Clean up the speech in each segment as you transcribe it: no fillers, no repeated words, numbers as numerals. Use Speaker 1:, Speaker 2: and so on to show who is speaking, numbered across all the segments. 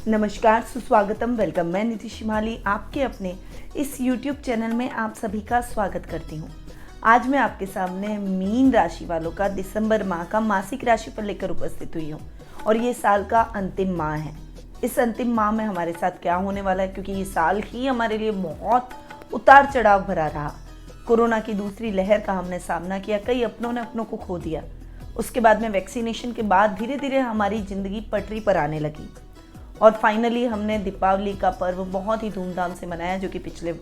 Speaker 1: नमस्कार, सुस्वागतम, वेलकम। मैं नीति शिमाली आपके अपने इस YouTube चैनल में आप सभी का स्वागत करती हूँ। आज मैं आपके सामने मीन राशि वालों का दिसंबर माह का मासिक राशि पर लेकर उपस्थित हुई हूँ और ये साल का अंतिम माह है। इस अंतिम माह में हमारे साथ क्या होने वाला है, क्योंकि ये साल ही हमारे लिए बहुत उतार चढ़ाव भरा रहा। कोरोना की दूसरी लहर का हमने सामना किया, कई अपनों ने अपनों को खो दिया। उसके बाद में वैक्सीनेशन के बाद धीरे धीरे हमारी ज़िंदगी पटरी पर आने लगी और फाइनली हमने दीपावली का पर्व बहुत ही धूमधाम से मनाया, जो कि पिछले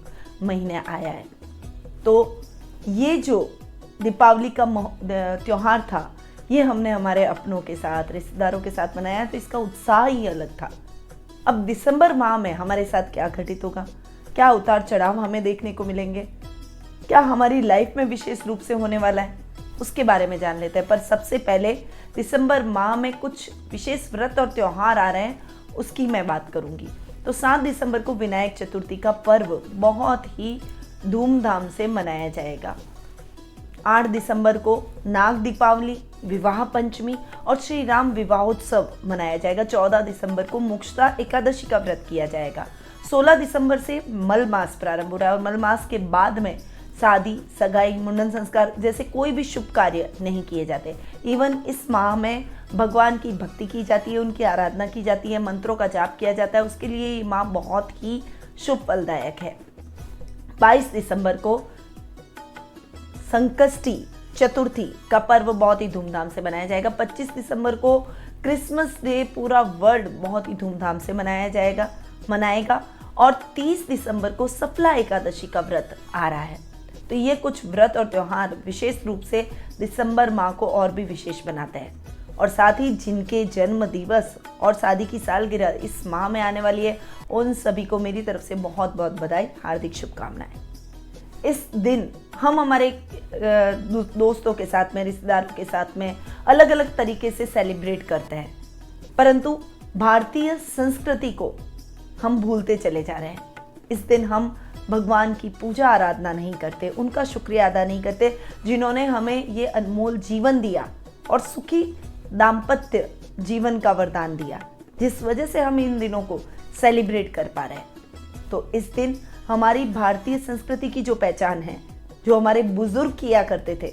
Speaker 1: महीने आया है। तो ये जो दीपावली का त्यौहार था, ये हमने हमारे अपनों के साथ, रिश्तेदारों के साथ मनाया, तो इसका उत्साह ही अलग था। अब दिसंबर माह में हमारे साथ क्या घटित होगा, क्या उतार चढ़ाव हमें देखने को मिलेंगे, क्या हमारी लाइफ में विशेष रूप से होने वाला है, उसके बारे में जान लेते हैं। पर सबसे पहले दिसंबर माह में कुछ विशेष व्रत और त्यौहार आ रहे हैं, उसकी मैं बात करूंगी। तो 7 दिसंबर को विनायक चतुर्थी का पर्व बहुत ही धूमधाम से मनाया जाएगा। 8 दिसंबर को नाग दीपावली, विवाह पंचमी और श्री राम विवाहोत्सव मनाया जाएगा। 14 दिसंबर को मोक्षदा एकादशी का व्रत किया जाएगा। 16 दिसंबर से मल मास प्रारंभ हो रहा है और मल मास के बाद में शादी, सगाई, मुंडन संस्कार जैसे कोई भी शुभ कार्य नहीं किए जाते। इवन इस माह में भगवान की भक्ति की जाती है, उनकी आराधना की जाती है, मंत्रों का जाप किया जाता है। उसके लिए ये माह बहुत ही शुभ फलदायक है। 22 दिसंबर को संकष्टी चतुर्थी का पर्व बहुत ही धूमधाम से मनाया जाएगा। 25 दिसंबर को क्रिसमस डे पूरा वर्ल्ड बहुत ही धूमधाम से मनाएगा और 30 दिसंबर को सफला एकादशी का व्रत आ रहा है। तो ये कुछ व्रत और त्यौहार विशेष रूप से दिसंबर माह को और भी विशेष बनाते हैं। और साथ ही जिनके जन्म दिवस और शादी की सालगिरह इस माह में आने वाली है, उन सभी को मेरी तरफ से बहुत बहुत बधाई, हार्दिक शुभकामनाएं। इस दिन हम हमारे दोस्तों के साथ में, रिश्तेदारों के साथ में अलग अलग तरीके से सेलिब्रेट करते हैं, परंतु भारतीय संस्कृति को हम भूलते चले जा रहे हैं। इस दिन हम भगवान की पूजा आराधना नहीं करते, उनका शुक्रिया अदा नहीं करते, जिन्होंने हमें ये अनमोल जीवन दिया और सुखी दाम्पत्य जीवन का वरदान दिया, जिस वजह से हम इन दिनों को सेलिब्रेट कर पा रहे हैं। तो इस दिन हमारी भारतीय संस्कृति की जो पहचान है, जो हमारे बुजुर्ग किया करते थे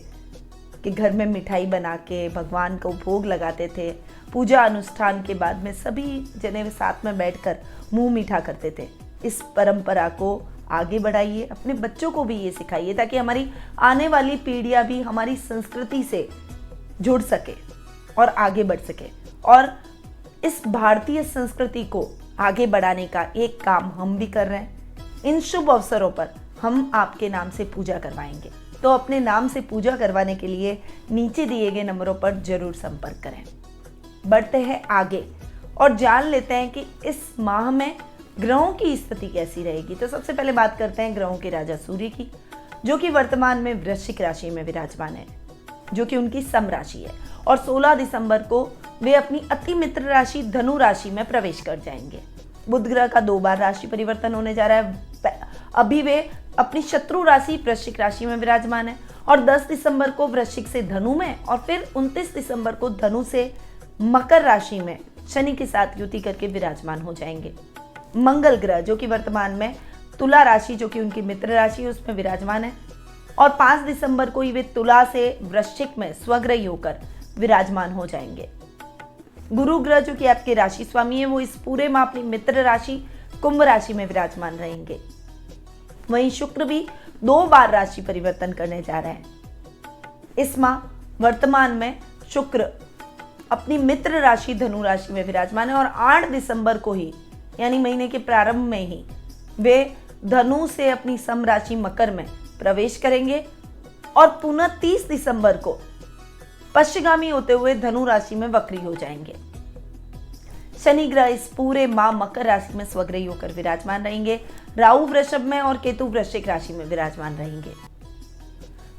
Speaker 1: कि घर में मिठाई बना के भगवान को भोग लगाते थे, पूजा अनुष्ठान के बाद में सभी जने साथ में बैठकर मुंह मीठा करते थे, इस परंपरा को आगे बढ़ाइए, अपने बच्चों को भी ये सिखाइए, ताकि हमारी आने वाली पीढ़ियां भी हमारी संस्कृति से जुड़ सके और आगे बढ़ सके। और इस भारतीय संस्कृति को आगे बढ़ाने का एक काम हम भी कर रहे हैं। इन शुभ अवसरों पर हम आपके नाम से पूजा करवाएंगे, तो अपने नाम से पूजा करवाने के लिए नीचे दिए गए नंबरों पर जरूर संपर्क करें। बढ़ते हैं आगे और जान लेते हैं कि इस माह में ग्रहों की स्थिति कैसी रहेगी। तो सबसे पहले बात करते हैं ग्रहों के राजा सूर्य की, जो कि वर्तमान में वृश्चिक राशि में विराजमान है, जो कि उनकी सम राशि है। और 16 दिसंबर को वे अपनी अति मित्र राशि धनु राशि में प्रवेश कर जाएंगे। बुध ग्रह का 2 बार राशि परिवर्तन होने जा रहा है। अभी वे अपनी शत्रु राशि वृश्चिक राशि में विराजमान है और 10 दिसंबर को वृश्चिक से धनु में और फिर 29 दिसंबर को धनु से मकर राशि में शनि के साथ युति करके विराजमान हो जाएंगे। मंगल ग्रह, जो कि वर्तमान में तुला राशि, जो कि उनकी मित्र राशि है, उसमें विराजमान है और 5 दिसंबर को ही वे तुला से वृश्चिक में स्वग्रही होकर विराजमान हो जाएंगे। गुरु ग्रह, जो कि आपके राशि स्वामी है, वो इस पूरे माह अपनी मित्र राशि कुंभ राशि में विराजमान रहेंगे। वहीं शुक्र भी 2 बार राशि परिवर्तन करने जा रहे हैं। इस माह वर्तमान में शुक्र अपनी मित्र राशि धनु राशि में विराजमान है और 8 दिसंबर को ही, यानी महीने के प्रारंभ में ही, वे धनु से अपनी सम राशि मकर में प्रवेश करेंगे और पुनः 30 दिसंबर को पश्चिगामी होते हुए धनु राशि में वक्री हो जाएंगे। शनि ग्रह इस पूरे माह मकर राशि में स्वग्रही होकर विराजमान रहेंगे। राहु वृषभ में और केतु वृश्चिक राशि में विराजमान रहेंगे।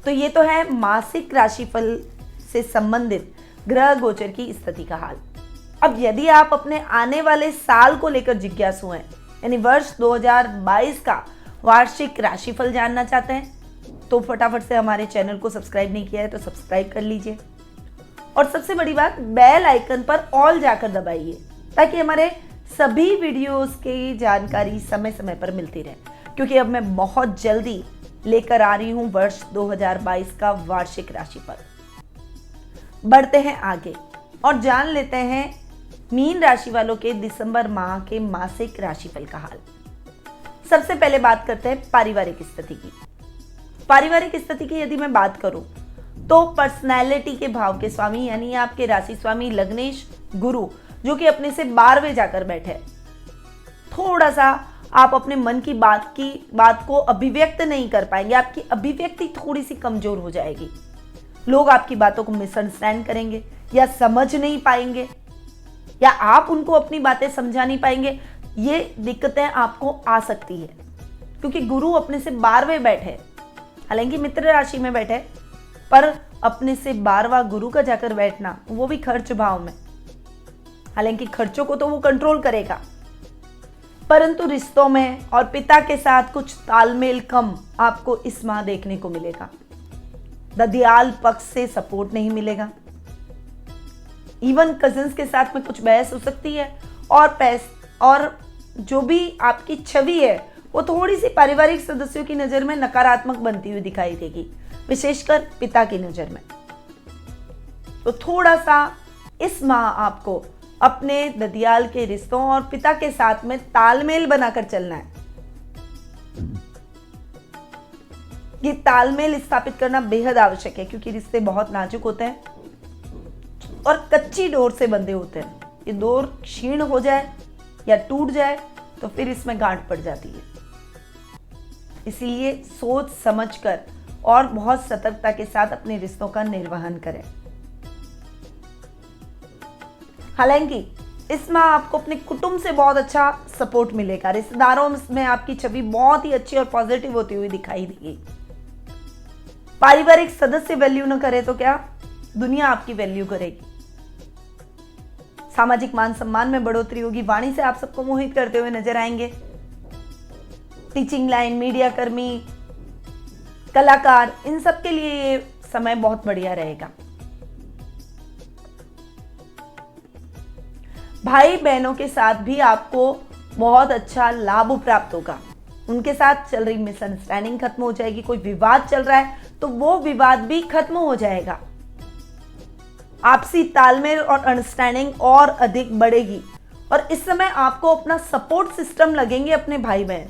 Speaker 1: तो ये तो है मासिक राशिफल से संबंधित ग्रह गोचर की स्थिति का हाल। अब यदि आप अपने आने वाले साल को लेकर जिज्ञासु हैं, यानी वर्ष 2022 का वार्षिक राशिफल जानना चाहते हैं, तो फटाफट से हमारे चैनल को सब्सक्राइब नहीं किया है तो सब्सक्राइब कर लीजिए और सबसे बड़ी बात, बेल आइकन पर ऑल जाकर दबाइए ताकि हमारे सभी वीडियोस की जानकारी समय समय पर मिलती रहे, क्योंकि अब मैं बहुत जल्दी लेकर आ रही हूं वर्ष 2022 का वार्षिक राशिफल। बढ़ते हैं आगे और जान लेते हैं मीन राशि वालों के दिसंबर माह के मासिक राशिफल का हाल। सबसे पहले बात करते हैं पारिवारिक स्थिति की। पारिवारिक स्थिति की यदि मैं बात करूं तो पर्सनैलिटी के भाव के स्वामी यानी आपके राशि स्वामी लग्नेश गुरु, जो कि अपने से 12वें जाकर बैठे, थोड़ा सा आप अपने मन की बात को अभिव्यक्त नहीं कर पाएंगे। आपकी अभिव्यक्ति थोड़ी सी कमजोर हो जाएगी। लोग आपकी बातों को मिसअंडरस्टैंड करेंगे या समझ नहीं पाएंगे, या आप उनको अपनी बातें समझा नहीं पाएंगे। ये दिक्कतें आपको आ सकती है, क्योंकि गुरु अपने से 12वें बैठे, हालांकि मित्र राशि में बैठे, पर अपने से 12वां गुरु का जाकर बैठना, वो भी खर्च भाव में। हालांकि खर्चों को तो वो कंट्रोल करेगा, परंतु रिश्तों में और पिता के साथ कुछ तालमेल कम आपको इस माह देखने को मिलेगा। ददियाल पक्ष से सपोर्ट नहीं मिलेगा। इवन कजिन्स के साथ में कुछ बहस हो सकती है, और जो भी आपकी छवि है वो थोड़ी सी पारिवारिक सदस्यों की नज़र में नकारात्मक बनती हुई दिखाई देगी, विशेषकर पिता की नज़र में। तो थोड़ा सा इस माह आपको अपने ददियाल के रिश्तों और पिता के साथ में तालमेल बनाकर चलना है। ये तालमेल स्थापित करना बेहद आवश्यक है, क्योंकि रिश्ते बहुत नाजुक होते हैं और कच्ची डोर से बंधे होते हैं। ये डोर क्षीण हो जाए या टूट जाए तो फिर इसमें गांठ पड़ जाती है। इसीलिए सोच समझकर और बहुत सतर्कता के साथ अपने रिश्तों का निर्वहन करें। हालांकि इस माह आपको अपने कुटुंब से बहुत अच्छा सपोर्ट मिलेगा। रिश्तेदारों में आपकी छवि बहुत ही अच्छी और पॉजिटिव होती हुई दिखाई देगी। पारिवारिक सदस्य वैल्यू न करे तो क्या दुनिया आपकी वैल्यू करेगी। सामाजिक मान सम्मान में बढ़ोतरी होगी। वाणी से आप सबको मोहित करते हुए नजर आएंगे। टीचिंग लाइन, मीडिया कर्मी, कलाकार, इन सब के लिए ये समय बहुत बढ़िया रहेगा। भाई बहनों के साथ भी आपको बहुत अच्छा लाभ प्राप्त होगा। उनके साथ चल रही मिसअंडरस्टैंडिंग खत्म हो जाएगी। कोई विवाद चल रहा है तो वो विवाद भी खत्म हो जाएगा। आपसी तालमेल और अंडरस्टैंडिंग और अधिक बढ़ेगी, और इस समय आपको अपना सपोर्ट सिस्टम लगेंगे अपने भाई बहन।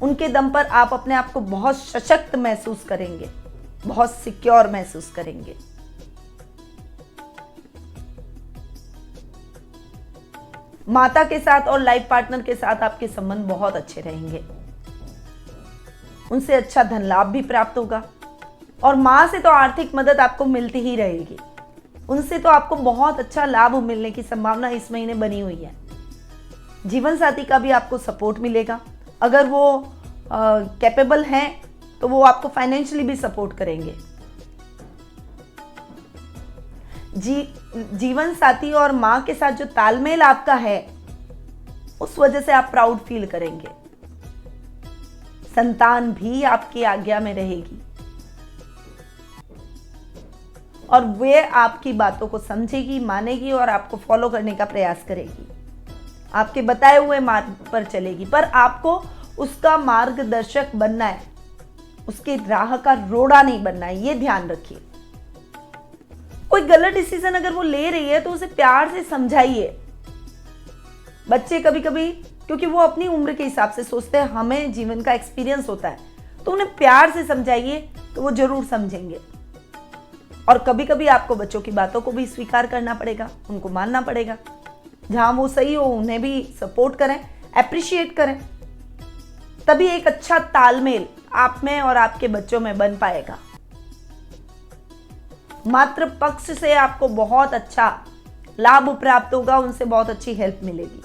Speaker 1: उनके दम पर आप अपने आप को बहुत सशक्त महसूस करेंगे, बहुत सिक्योर महसूस करेंगे। माता के साथ और लाइफ पार्टनर के साथ आपके संबंध बहुत अच्छे रहेंगे। उनसे अच्छा धन लाभ भी प्राप्त होगा, और मां से तो आर्थिक मदद आपको मिलती ही रहेगी। उनसे तो आपको बहुत अच्छा लाभ मिलने की संभावना इस महीने बनी हुई है। जीवन साथी का भी आपको सपोर्ट मिलेगा। अगर वो कैपेबल हैं तो वो आपको फाइनेंशियली भी सपोर्ट करेंगे। जीवन साथी और मां के साथ जो तालमेल आपका है, उस वजह से आप प्राउड फील करेंगे। संतान भी आपकी आज्ञा में रहेगी और वे आपकी बातों को समझेगी, मानेगी और आपको फॉलो करने का प्रयास करेगी। आपके बताए हुए मार्ग पर चलेगी, पर आपको उसका मार्गदर्शक बनना है, उसके राह का रोड़ा नहीं बनना है। ये ध्यान रखिए। कोई गलत डिसीजन अगर वो ले रही है तो उसे प्यार से समझाइए। बच्चे कभी कभी, क्योंकि वो अपनी उम्र के हिसाब से सोचते हैं, हमें जीवन का एक्सपीरियंस होता है, तो उन्हें प्यार से समझाइए तो वो जरूर समझेंगे। और कभी कभी आपको बच्चों की बातों को भी स्वीकार करना पड़ेगा, उनको मानना पड़ेगा। जहां वो सही हो उन्हें भी सपोर्ट करें, अप्रिशिएट करें, तभी एक अच्छा तालमेल आप में और आपके बच्चों में बन पाएगा। मातृ पक्ष से आपको बहुत अच्छा लाभ प्राप्त होगा, उनसे बहुत अच्छी हेल्प मिलेगी।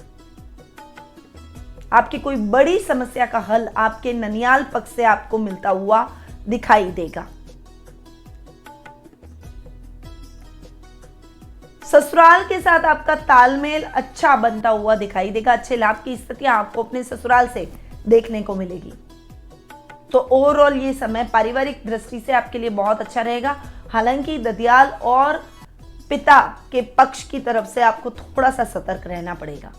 Speaker 1: आपकी कोई बड़ी समस्या का हल आपके ननियाल पक्ष से आपको मिलता हुआ दिखाई देगा। ससुराल के साथ आपका तालमेल अच्छा बनता हुआ दिखाई देगा। अच्छे लाभ की स्थितियां आपको अपने ससुराल से देखने को मिलेगी। तो ओवरऑल ये समय पारिवारिक दृष्टि से आपके लिए बहुत अच्छा रहेगा। हालांकि ददियाल और पिता के पक्ष की तरफ से आपको थोड़ा सा सतर्क रहना पड़ेगा।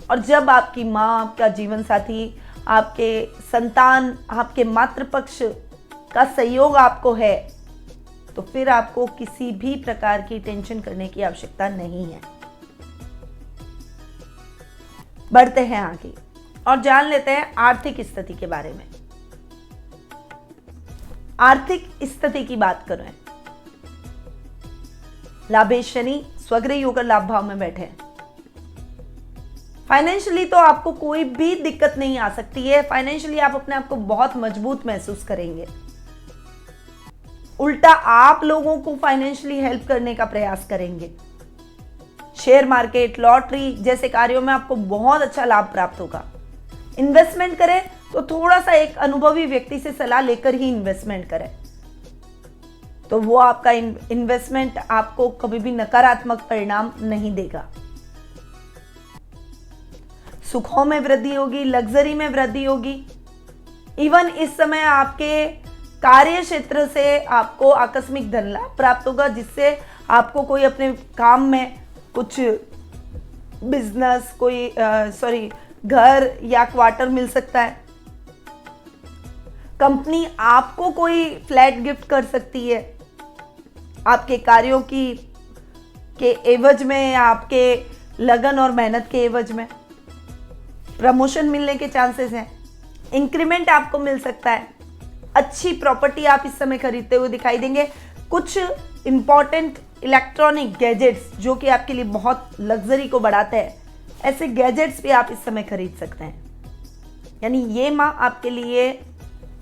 Speaker 1: और जब आपकी माँ, आपका जीवन साथी, आपके संतान, आपके मातृपक्ष का सहयोग आपको है, तो फिर आपको किसी भी प्रकार की टेंशन करने की आवश्यकता नहीं है। बढ़ते हैं आगे और जान लेते हैं आर्थिक स्थिति के बारे में। आर्थिक स्थिति की बात करें, लाभेश शनि स्वग्रही होकर लाभ भाव में बैठे हैं। फाइनेंशियली तो आपको कोई भी दिक्कत नहीं आ सकती है। फाइनेंशियली आप अपने आप को बहुत मजबूत महसूस करेंगे। उल्टा आप लोगों को फाइनेंशियली हेल्प करने का प्रयास करेंगे। शेयर मार्केट, लॉटरी जैसे कार्यों में आपको बहुत अच्छा लाभ प्राप्त होगा। इन्वेस्टमेंट करें तो थोड़ा सा एक अनुभवी व्यक्ति से सलाह लेकर ही इन्वेस्टमेंट करें, तो वो आपका इन्वेस्टमेंट आपको कभी भी नकारात्मक परिणाम नहीं देगा। सुखों में वृद्धि होगी, लग्जरी में वृद्धि होगी। इवन इस समय आपके कार्य क्षेत्र से आपको आकस्मिक धन लाभ प्राप्त होगा, जिससे आपको कोई अपने काम में कुछ बिजनेस, घर या क्वार्टर मिल सकता है। कंपनी आपको कोई फ्लैट गिफ्ट कर सकती है आपके कार्यों के एवज में, या आपके लगन और मेहनत के एवज में। प्रमोशन मिलने के चांसेस हैं। इंक्रीमेंट आपको मिल सकता है। अच्छी प्रॉपर्टी आप इस समय खरीदते हुए दिखाई देंगे। कुछ इंपॉर्टेंट इलेक्ट्रॉनिक गैजेट्स जो कि आपके लिए बहुत लग्जरी को बढ़ाते हैं, ऐसे गैजेट्स भी आप इस समय खरीद सकते हैं। यानी ये माह आपके लिए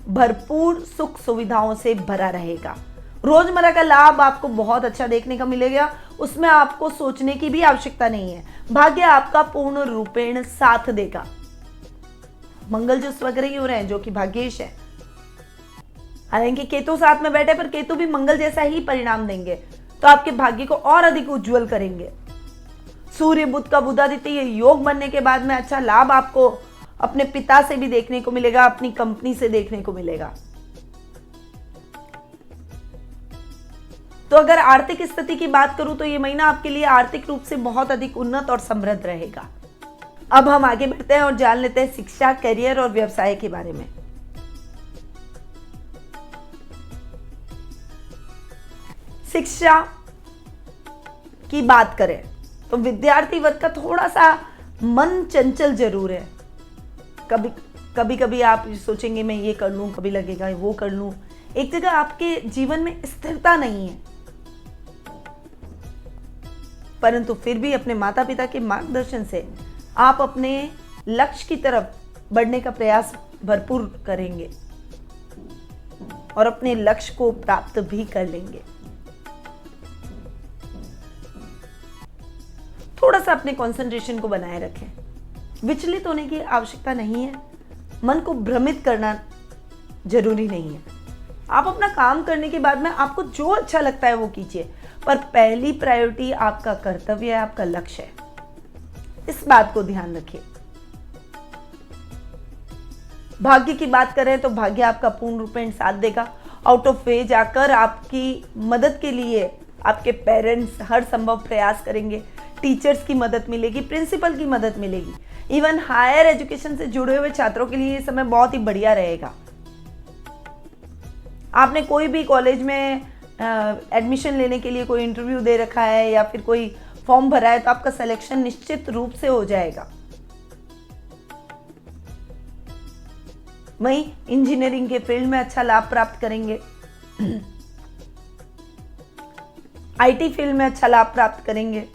Speaker 1: भरपूर सुख सुविधाओं से भरा रहेगा। रोजमर्रा का लाभ आपको बहुत अच्छा देखने को मिलेगा। उसमें आपको सोचने की भी आवश्यकता नहीं है। भाग्य आपका पूर्ण रूपेण साथ देगा। मंगल जो स्वग्रही हो रहे हैं, जो कि भाग्येश है, हालांकि केतु साथ में बैठे, पर केतु भी मंगल जैसा ही परिणाम देंगे, तो आपके भाग्य को और अधिक उज्जवल करेंगे। सूर्य बुध का बुधादित्य योग बनने के बाद में अच्छा लाभ आपको अपने पिता से भी देखने को मिलेगा, अपनी कंपनी से देखने को मिलेगा। तो अगर आर्थिक स्थिति की बात करूं तो ये महीना आपके लिए आर्थिक रूप से बहुत अधिक उन्नत और समृद्ध रहेगा। अब हम आगे बढ़ते हैं और जान लेते हैं शिक्षा, करियर और व्यवसाय के बारे में। शिक्षा की बात करें तो विद्यार्थी वर्ग का थोड़ा सा मन चंचल जरूर है। कभी आप सोचेंगे मैं ये कर लूं, कभी लगेगा वो कर लूं। एक जगह आपके जीवन में स्थिरता नहीं है, परंतु फिर भी अपने माता पिता के मार्गदर्शन से आप अपने लक्ष्य की तरफ बढ़ने का प्रयास भरपूर करेंगे और अपने लक्ष्य को प्राप्त भी कर लेंगे। थोड़ा सा अपने कंसंट्रेशन को बनाए रखें। विचलित होने की आवश्यकता नहीं है। मन को भ्रमित करना जरूरी नहीं है। आप अपना काम करने के बाद में आपको जो अच्छा लगता है वो कीजिए, पर पहली प्रायोरिटी आपका कर्तव्य है, आपका लक्ष्य है। इस बात को ध्यान रखिए। भाग्य की बात करें तो भाग्य आपका पूर्ण रूपेण साथ देगा। आउट ऑफ वे जाकर आपकी मदद के लिए आपके पेरेंट्स हर संभव प्रयास करेंगे। टीचर्स की मदद मिलेगी, प्रिंसिपल की मदद मिलेगी। इवन हायर एजुकेशन से जुड़े हुए छात्रों के लिए ये समय बहुत ही बढ़िया रहेगा। आपने कोई भी कॉलेज में एडमिशन लेने के लिए कोई इंटरव्यू दे रखा है या फिर कोई फॉर्म भरा है, तो आपका सिलेक्शन निश्चित रूप से हो जाएगा। वहीं इंजीनियरिंग के फील्ड में अच्छा लाभ प्राप्त करेंगे। आईटी फील्ड में अच्छा लाभ प्राप्त करेंगे।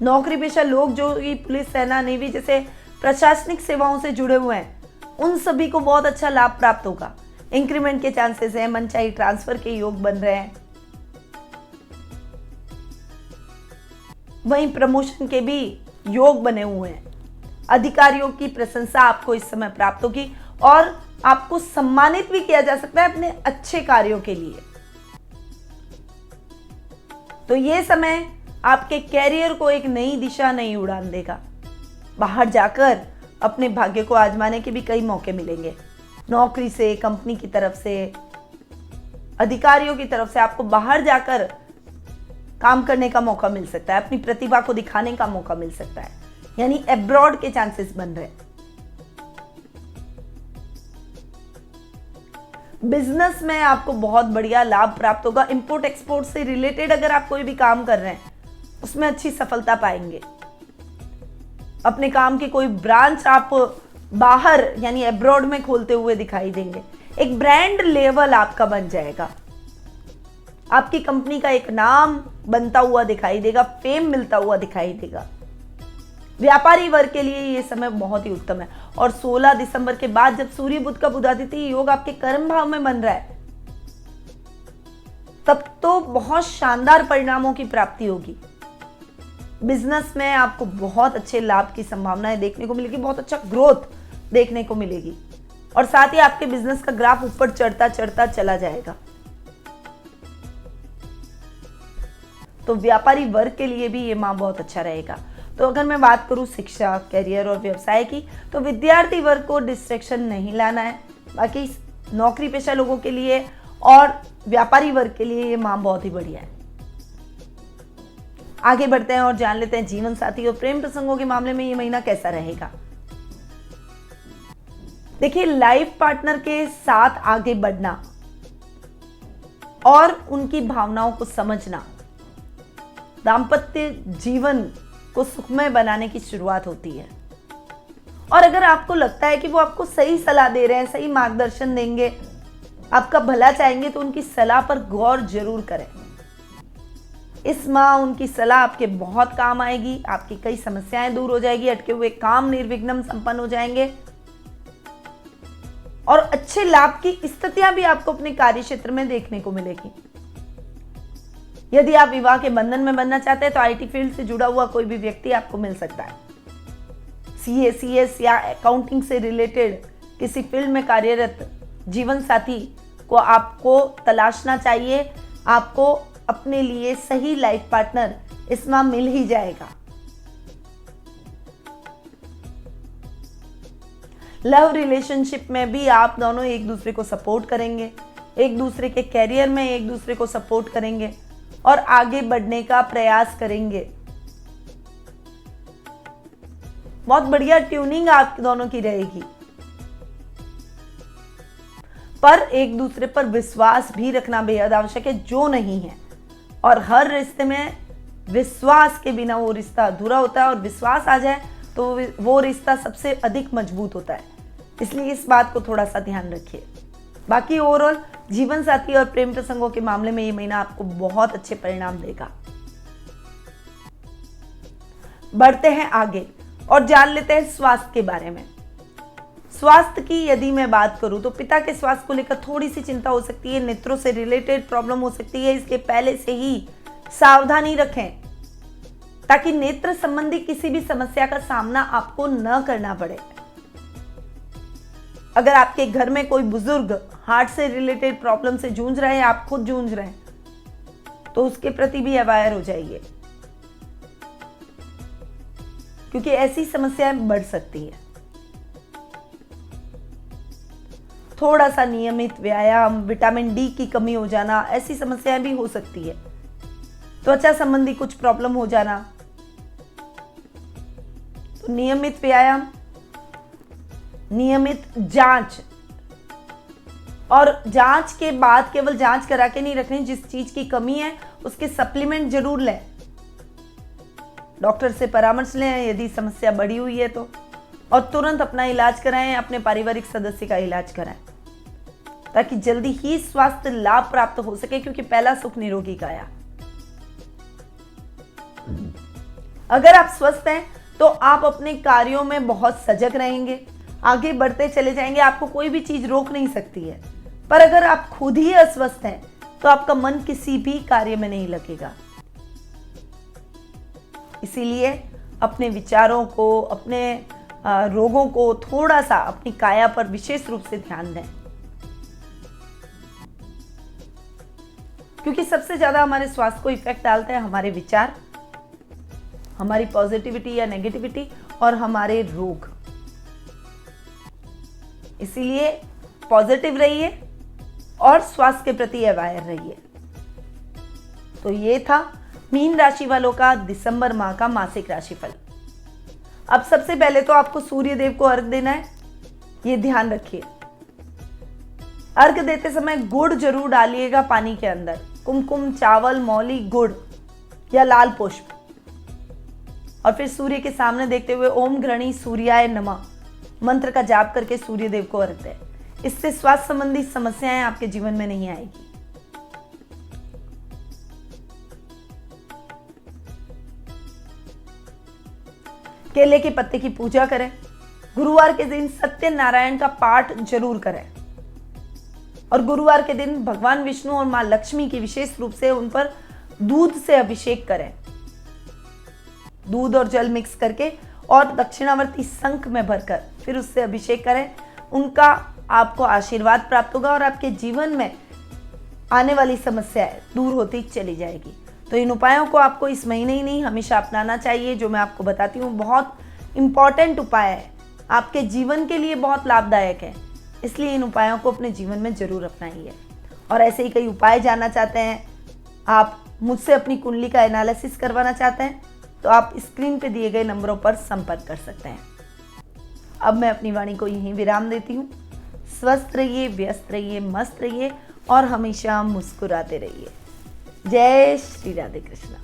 Speaker 1: नौकरी पेशा लोग जो कि पुलिस, सेना, नेवी जैसे प्रशासनिक सेवाओं से जुड़े हुए हैं, उन सभी को बहुत अच्छा लाभ प्राप्त होगा। इंक्रीमेंट के चांसेस हैं, मनचाही ट्रांसफर के योग बन रहे हैं। वहीं प्रमोशन के भी योग बने हुए हैं। अधिकारियों की प्रशंसा आपको इस समय प्राप्त होगी और आपको सम्मानित भी किया जा सकता है अपने अच्छे कार्यों के लिए। तो ये समय आपके कैरियर को एक नई दिशा, नई उड़ान देगा। बाहर जाकर अपने भाग्य को आजमाने के भी कई मौके मिलेंगे। नौकरी से, कंपनी की तरफ से, अधिकारियों की तरफ से आपको बाहर जाकर काम करने का मौका मिल सकता है, अपनी प्रतिभा को दिखाने का मौका मिल सकता है, यानी अब्रॉड के चांसेस बन रहे हैं। बिजनेस में आपको बहुत बढ़िया लाभ प्राप्त होगा। इंपोर्ट एक्सपोर्ट से रिलेटेड अगर आप कोई भी काम कर रहे हैं उसमें अच्छी सफलता पाएंगे। अपने काम की कोई ब्रांच आप बाहर यानी अब्रॉड में खोलते हुए दिखाई देंगे। एक ब्रांड लेवल आपका बन जाएगा, आपकी कंपनी का एक नाम बनता हुआ दिखाई देगा, फेम मिलता हुआ दिखाई देगा। व्यापारी वर्ग के लिए ये समय बहुत ही उत्तम है। और 16 दिसंबर के बाद जब सूर्य बुध का बुधादित्य योग आपके कर्म भाव में बन रहा है, तब तो बहुत शानदार परिणामों की प्राप्ति होगी। बिजनेस में आपको बहुत अच्छे लाभ की संभावनाएं देखने को मिलेगी, बहुत अच्छा ग्रोथ देखने को मिलेगी और साथ ही आपके बिजनेस का ग्राफ ऊपर चढ़ता चढ़ता चला जाएगा। तो व्यापारी वर्ग के लिए भी ये माह बहुत अच्छा रहेगा। तो अगर मैं बात करूं शिक्षा, करियर और व्यवसाय की, तो विद्यार्थी वर्ग को डिस्ट्रैक्शन नहीं लाना है। बाकी नौकरी पेशा लोगों के लिए और व्यापारी वर्ग के लिए ये माह बहुत ही बढ़िया है। आगे बढ़ते हैं और जान लेते हैं जीवन साथी और प्रेम प्रसंगों के मामले में ये महीना कैसा रहेगा। देखिए, लाइफ पार्टनर के साथ आगे बढ़ना और उनकी भावनाओं को समझना दाम्पत्य जीवन को सुखमय बनाने की शुरुआत होती है। और अगर आपको लगता है कि वो आपको सही सलाह दे रहे हैं, सही मार्गदर्शन देंगे, आपका भला चाहेंगे, तो उनकी सलाह पर गौर जरूर करें। इस माह उनकी सलाह आपके बहुत काम आएगी, आपकी कई समस्याएं दूर हो जाएगी, अटके हुए काम निर्विघ्न संपन्न हो जाएंगे और अच्छे लाभ की स्थितियां भी आपको अपने कार्य क्षेत्र में देखने को मिलेगी। यदि आप विवाह के बंधन में बनना चाहते हैं तो आईटी फील्ड से जुड़ा हुआ कोई भी व्यक्ति आपको मिल सकता है। सीए, सीएस या अकाउंटिंग से रिलेटेड किसी फील्ड में कार्यरत जीवन साथी को आपको तलाशना चाहिए। आपको अपने लिए सही लाइफ पार्टनर इस माह मिल ही जाएगा। लव रिलेशनशिप में भी आप दोनों एक दूसरे को सपोर्ट करेंगे, एक दूसरे के कैरियर में एक दूसरे को सपोर्ट करेंगे और आगे बढ़ने का प्रयास करेंगे। बहुत बढ़िया ट्यूनिंग आप दोनों की रहेगी, पर एक दूसरे पर विश्वास भी रखना बेहद आवश्यक है, जो नहीं है। और हर रिश्ते में विश्वास के बिना वो रिश्ता अधूरा होता है और विश्वास आ जाए तो वो रिश्ता सबसे अधिक मजबूत होता है। इसलिए इस बात को थोड़ा सा ध्यान रखिए। बाकी ओवरऑल जीवन साथी और प्रेम प्रसंगों के मामले में ये महीना आपको बहुत अच्छे परिणाम देगा। बढ़ते हैं आगे और जान लेते हैं स्वास्थ्य के बारे में। स्वास्थ्य की यदि मैं बात करूं तो पिता के स्वास्थ्य को लेकर थोड़ी सी चिंता हो सकती है, नेत्रों से रिलेटेड प्रॉब्लम हो सकती है। इसके पहले से ही सावधानी रखें ताकि नेत्र संबंधी किसी भी समस्या का सामना आपको न करना पड़े। अगर आपके घर में कोई बुजुर्ग हार्ट से रिलेटेड प्रॉब्लम से जूझ रहे हैं, आप खुद जूझ रहे हैं, तो उसके प्रति भी अवेयर हो जाइए, क्योंकि ऐसी समस्याएं बढ़ सकती है। थोड़ा सा नियमित व्यायाम, विटामिन डी की कमी हो जाना, ऐसी समस्याएं भी हो सकती है। त्वचा संबंधी कुछ प्रॉब्लम हो जाना, तो नियमित व्यायाम, नियमित जांच, और जांच के बाद केवल जांच करा के नहीं रखनी, जिस चीज की कमी है उसके सप्लीमेंट जरूर लें। डॉक्टर से परामर्श लें यदि समस्या बढ़ी हुई है तो, और तुरंत अपना इलाज कराएं, अपने पारिवारिक सदस्य का इलाज कराएं ताकि जल्दी ही स्वास्थ्य लाभ प्राप्त हो सके, क्योंकि पहला सुख निरोगी काया। अगर आप स्वस्थ हैं तो आप अपने कार्यों में बहुत सजग रहेंगे, आगे बढ़ते चले जाएंगे, आपको कोई भी चीज रोक नहीं सकती है। पर अगर आप खुद ही अस्वस्थ हैं तो आपका मन किसी भी कार्य में नहीं लगेगा। इसीलिए अपने विचारों को, अपने रोगों को थोड़ा सा अपनी काया पर विशेष रूप से ध्यान दें, क्योंकि सबसे ज्यादा हमारे स्वास्थ्य को इफेक्ट डालते हैं हमारे विचार, हमारी पॉजिटिविटी या नेगेटिविटी और हमारे रोग। इसीलिए पॉजिटिव रहिए और स्वास्थ्य के प्रति अवेयर रहिए। तो ये था मीन राशि वालों का दिसंबर माह का मासिक राशिफल। अब सबसे पहले तो आपको सूर्य देव को अर्घ देना है, ये ध्यान रखिए। अर्घ देते समय गुड़ जरूर डालिएगा पानी के अंदर, कुमकुम, चावल, मौली, गुड़ या लाल पुष्प। और फिर सूर्य के सामने देखते हुए ओम घृणी सूर्याय नमः मंत्र का जाप करके सूर्य देव को अर्घ दें। इससे स्वास्थ्य संबंधी समस्याएं आपके जीवन में नहीं आएगी। केले के पत्ते की पूजा करें। गुरुवार के दिन सत्यनारायण का पाठ जरूर करें। और गुरुवार के दिन भगवान विष्णु और मां लक्ष्मी की विशेष रूप से उन पर दूध से अभिषेक करें। दूध और जल मिक्स करके और दक्षिणावर्ती शंख में भरकर फिर उससे अभिषेक करें। उनका आपको आशीर्वाद प्राप्त होगा और आपके जीवन में आने वाली समस्याएं दूर होती चली जाएगी। तो इन उपायों को आपको इस महीने ही नहीं हमेशा अपनाना चाहिए। जो मैं आपको बताती हूँ बहुत इंपॉर्टेंट उपाय है, आपके जीवन के लिए बहुत लाभदायक है, इसलिए इन उपायों को अपने जीवन में जरूर अपनाइए। और ऐसे ही कई उपाय जानना चाहते हैं, आप मुझसे अपनी कुंडली का एनालिसिस करवाना चाहते हैं, तो आप स्क्रीन पे दिए गए नंबरों पर संपर्क कर सकते हैं। अब मैं अपनी वाणी को यहीं विराम देती हूँ। स्वस्थ रहिए, व्यस्त रहिए, मस्त रहिए और हमेशा मुस्कुराते रहिए। जय श्री राधे कृष्णा।